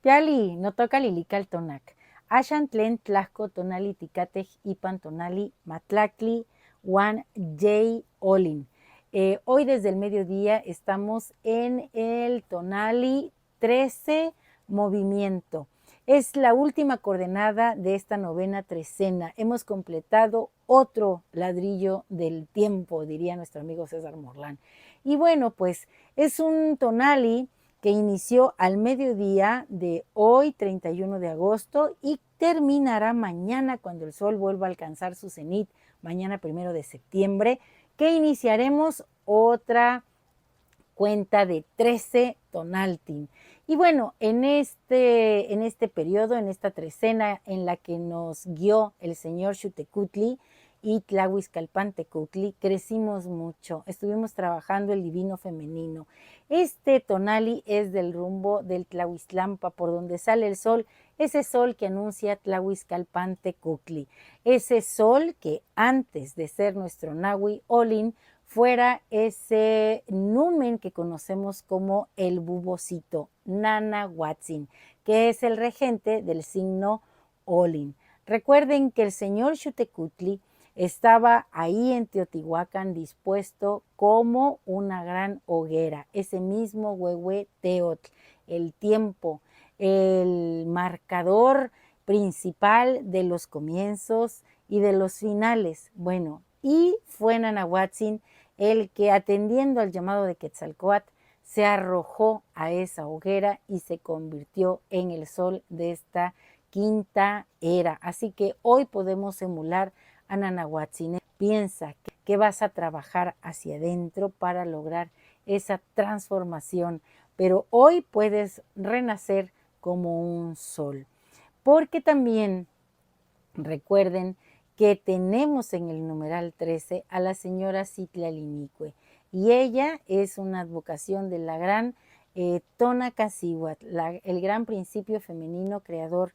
Piali, no toca lilical tonac. Ashan tlen tlasco tonali ticatej ipan tonali matlacli wan jay olin. Hoy desde el mediodía estamos en el tonali 13 movimiento. Es la última coordenada de esta novena trecena. Hemos completado otro ladrillo del tiempo, diría nuestro amigo César Morlán. Y bueno, pues es un tonali que inició al mediodía de hoy, 31 de agosto, y terminará mañana cuando el sol vuelva a alcanzar su cenit, mañana 1 de septiembre, que iniciaremos otra cuenta de 13 tonaltin. Y bueno, en este periodo, en esta trecena en la que nos guió el señor Xutecutli y Tlahuizcalpantecutli, crecimos mucho, estuvimos trabajando el divino femenino. Este tonali es del rumbo del Tlahuiztlampa, por donde sale el sol, ese sol que anuncia Tlahuizcalpantecutli, ese sol que antes de ser nuestro Nahui Olin, fuera ese numen que conocemos como el bubocito, Nanahuatzin, que es el regente del signo Olin. Recuerden que el señor Xutecutli estaba ahí en Teotihuacán dispuesto como una gran hoguera, ese mismo Huehueteotl, el tiempo, el marcador principal de los comienzos y de los finales. Bueno, y fue Nanahuatzin el que, atendiendo al llamado de Quetzalcóatl, se arrojó a esa hoguera y se convirtió en el sol de esta quinta era. Así que hoy podemos emular a Nanahuatzin. Piensa que vas a trabajar hacia adentro para lograr esa transformación, pero hoy puedes renacer como un sol. Porque también recuerden que tenemos en el numeral 13 a la señora Citlalinique, y ella es una advocación de la gran Tonacasíhuatl, el gran principio femenino creador.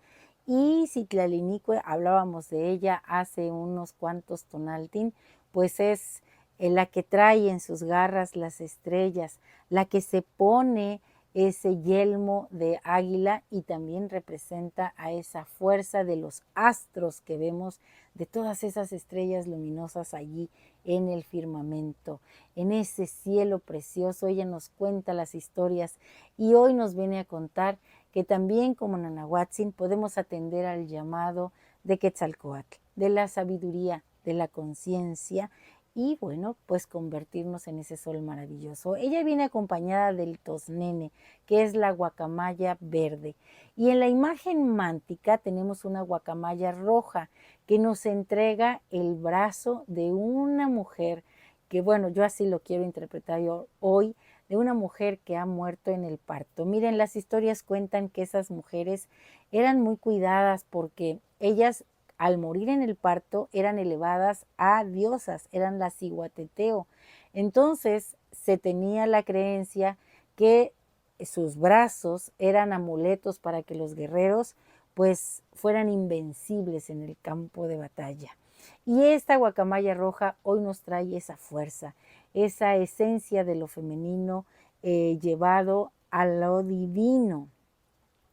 Y Citlalinique, hablábamos de ella hace unos cuantos tonaltin, pues es la que trae en sus garras las estrellas, la que se pone ese yelmo de águila y también representa a esa fuerza de los astros que vemos, de todas esas estrellas luminosas allí en el firmamento, en ese cielo precioso. Ella nos cuenta las historias y hoy nos viene a contar que también como Nanahuatzin podemos atender al llamado de Quetzalcóatl, de la sabiduría, de la conciencia, y bueno, pues convertirnos en ese sol maravilloso. Ella viene acompañada del tosnene, que es la guacamaya verde. Y en la imagen mántica tenemos una guacamaya roja que nos entrega el brazo de una mujer que, bueno, yo así lo quiero interpretar yo hoy, de una mujer que ha muerto en el parto. Miren, las historias cuentan que esas mujeres eran muy cuidadas porque ellas, al morir en el parto, eran elevadas a diosas, eran las Ciguateteo. Entonces se tenía la creencia que sus brazos eran amuletos para que los guerreros pues fueran invencibles en el campo de batalla. Y esta guacamaya roja hoy nos trae esa fuerza, esa esencia de lo femenino llevado a lo divino.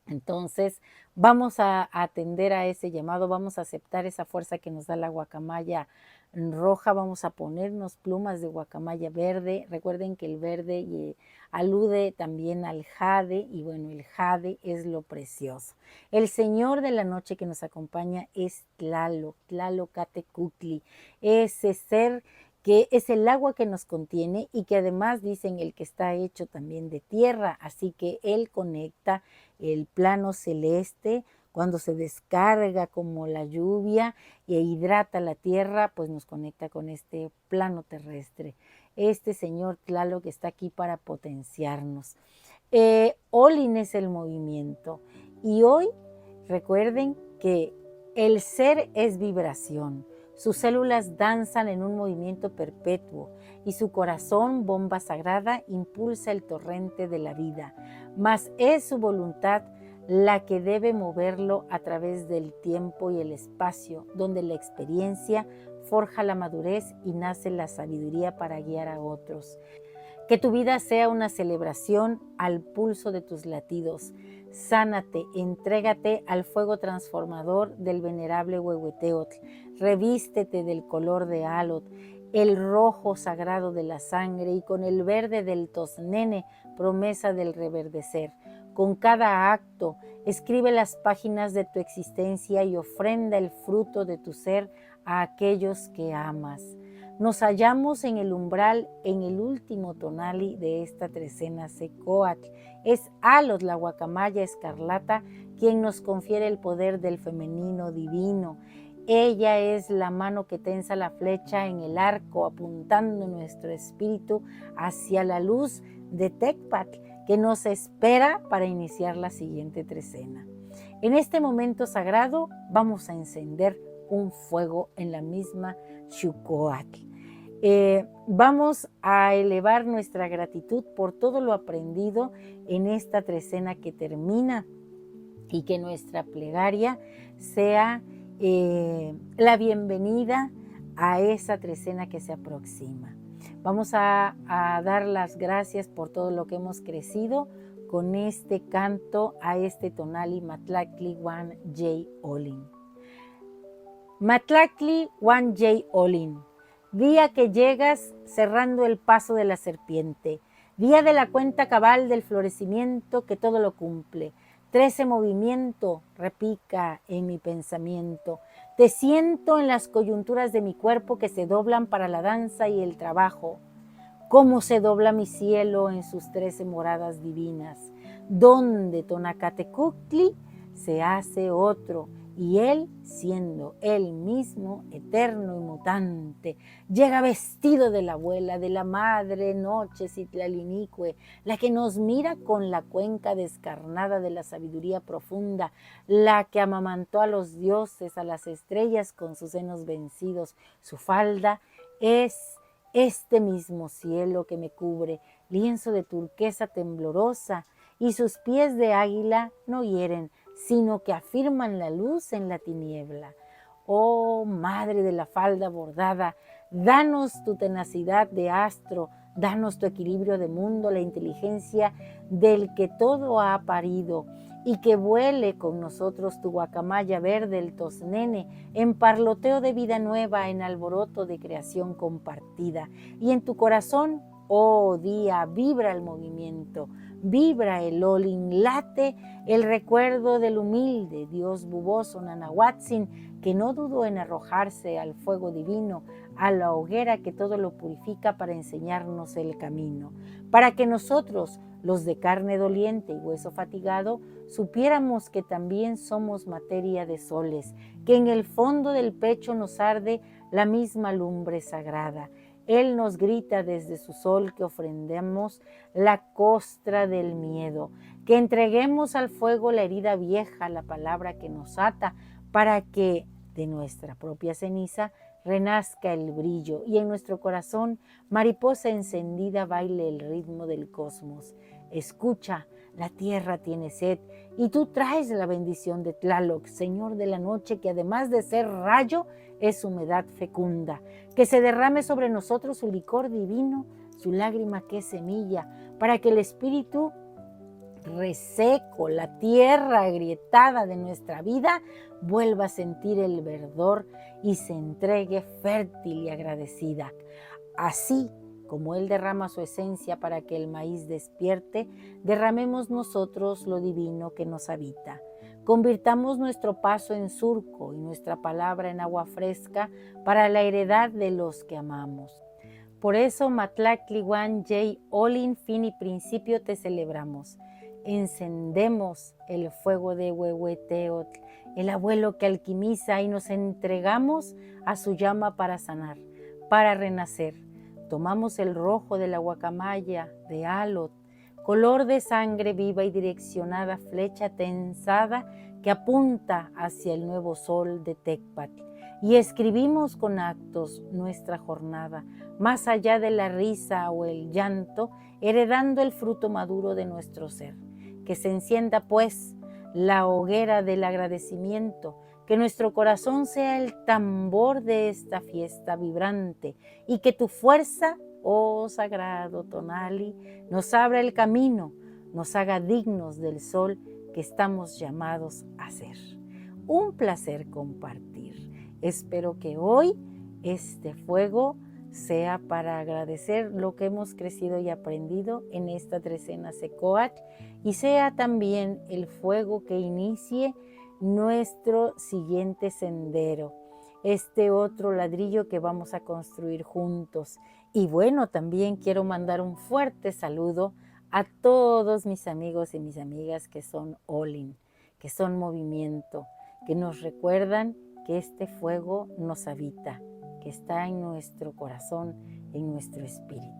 Entonces vamos a atender a ese llamado, vamos a aceptar esa fuerza que nos da la guacamaya roja, vamos a ponernos plumas de guacamaya verde. Recuerden que el verde alude también al jade, y bueno, el jade es lo precioso. El señor de la noche que nos acompaña es Tlaloc, Tlalocatecutli, ese ser que es el agua que nos contiene y que además dicen el que está hecho también de tierra, así que él conecta el plano celeste cuando se descarga como la lluvia e hidrata la tierra, pues nos conecta con este plano terrestre. Este señor Tlaloc que está aquí para potenciarnos. Olin es el movimiento, y hoy recuerden que el ser es vibración. Sus células danzan en un movimiento perpetuo y su corazón, bomba sagrada, impulsa el torrente de la vida. Mas es su voluntad la que debe moverlo a través del tiempo y el espacio, donde la experiencia forja la madurez y nace la sabiduría para guiar a otros. Que tu vida sea una celebración al pulso de tus latidos. sánate, entrégate al fuego transformador del venerable Huehueteotl, revístete del color de Alot, el rojo sagrado de la sangre y con el verde del Tosnene, promesa del reverdecer. Con cada acto, escribe las páginas de tu existencia y ofrenda el fruto de tu ser a aquellos que amas. Nos hallamos en el umbral, en el último tonali de esta trecena Secoatl. Es Alot, la guacamaya escarlata, quien nos confiere el poder del femenino divino. Ella es la mano que tensa la flecha en el arco, apuntando nuestro espíritu hacia la luz de Tecpatl, que nos espera para iniciar la siguiente trecena. En este momento sagrado vamos a encender un fuego en la misma Xucoatl. Vamos a elevar nuestra gratitud por todo lo aprendido en esta trecena que termina y que nuestra plegaria sea la bienvenida a esa trecena que se aproxima. Vamos a dar las gracias por todo lo que hemos crecido con este canto a este tonali Matlactli Wan Jay Olin. Matlactli Wan Jay Olin, día que llegas cerrando el paso de la serpiente, día de la cuenta cabal del florecimiento que todo lo cumple. 13 movimiento repica en mi pensamiento. Te siento en las coyunturas de mi cuerpo que se doblan para la danza y el trabajo. Cómo se dobla mi cielo en sus 13 moradas divinas, donde Tonacatecuhtli se hace otro, y él, siendo él mismo, eterno y mutante, llega vestido de la abuela, de la madre noche Citlalinicue, la que nos mira con la cuenca descarnada de la sabiduría profunda, la que amamantó a los dioses, a las estrellas con sus senos vencidos. Su falda es este mismo cielo que me cubre, lienzo de turquesa temblorosa, y sus pies de águila no hieren, sino que afirman la luz en la tiniebla. Oh, madre de la falda bordada, danos tu tenacidad de astro, danos tu equilibrio de mundo, la inteligencia del que todo ha parido, y que vuele con nosotros tu guacamaya verde, el tosnene, en parloteo de vida nueva, en alboroto de creación compartida. Y en tu corazón, oh día, vibra el movimiento, vibra el olin, late el recuerdo del humilde Dios buboso Nanahuatzin, que no dudó en arrojarse al fuego divino, a la hoguera que todo lo purifica para enseñarnos el camino, para que nosotros, los de carne doliente y hueso fatigado, supiéramos que también somos materia de soles, que en el fondo del pecho nos arde la misma lumbre sagrada. Él nos grita desde su sol que ofrendemos la costra del miedo, que entreguemos al fuego la herida vieja, la palabra que nos ata, para que de nuestra propia ceniza renazca el brillo y en nuestro corazón, mariposa encendida, baile el ritmo del cosmos. Escucha, la tierra tiene sed y tú traes la bendición de Tlaloc, Señor de la noche, que además de ser rayo, es humedad fecunda. Que se derrame sobre nosotros su licor divino, su lágrima que es semilla, para que el espíritu reseco, la tierra agrietada de nuestra vida, vuelva a sentir el verdor y se entregue fértil y agradecida. Así como Él derrama su esencia para que el maíz despierte, derramemos nosotros lo divino que nos habita. Convirtamos nuestro paso en surco y nuestra palabra en agua fresca para la heredad de los que amamos. Por eso, Matlactli Wan Jay Olin, fin y principio te celebramos. Encendemos el fuego de Huehueteotl, el abuelo que alquimiza, y nos entregamos a su llama para sanar, para renacer. Tomamos el rojo de la guacamaya, de Alot, color de sangre viva y direccionada, flecha tensada que apunta hacia el nuevo sol de Tecpatl. Y escribimos con actos nuestra jornada, más allá de la risa o el llanto, heredando el fruto maduro de nuestro ser. Que se encienda pues la hoguera del agradecimiento, que nuestro corazón sea el tambor de esta fiesta vibrante y que tu fuerza, oh sagrado Tonali, nos abra el camino, nos haga dignos del sol que estamos llamados a ser. Un placer compartir. Espero que hoy este fuego sea para agradecer lo que hemos crecido y aprendido en esta trecena Secoat y sea también el fuego que inicie nuestro siguiente sendero, este otro ladrillo que vamos a construir juntos. Y bueno, también quiero mandar un fuerte saludo a todos mis amigos y mis amigas que son Olin, que son movimiento, que nos recuerdan que este fuego nos habita, que está en nuestro corazón, en nuestro espíritu.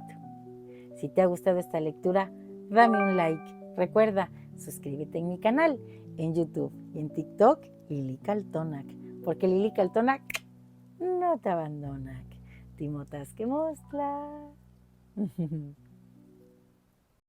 Si te ha gustado esta lectura, dame un like. Recuerda, suscríbete en mi canal, en YouTube y en TikTok, Lili Kaltonak, porque Lili Kaltonak no te abandona. Timotas que mostla.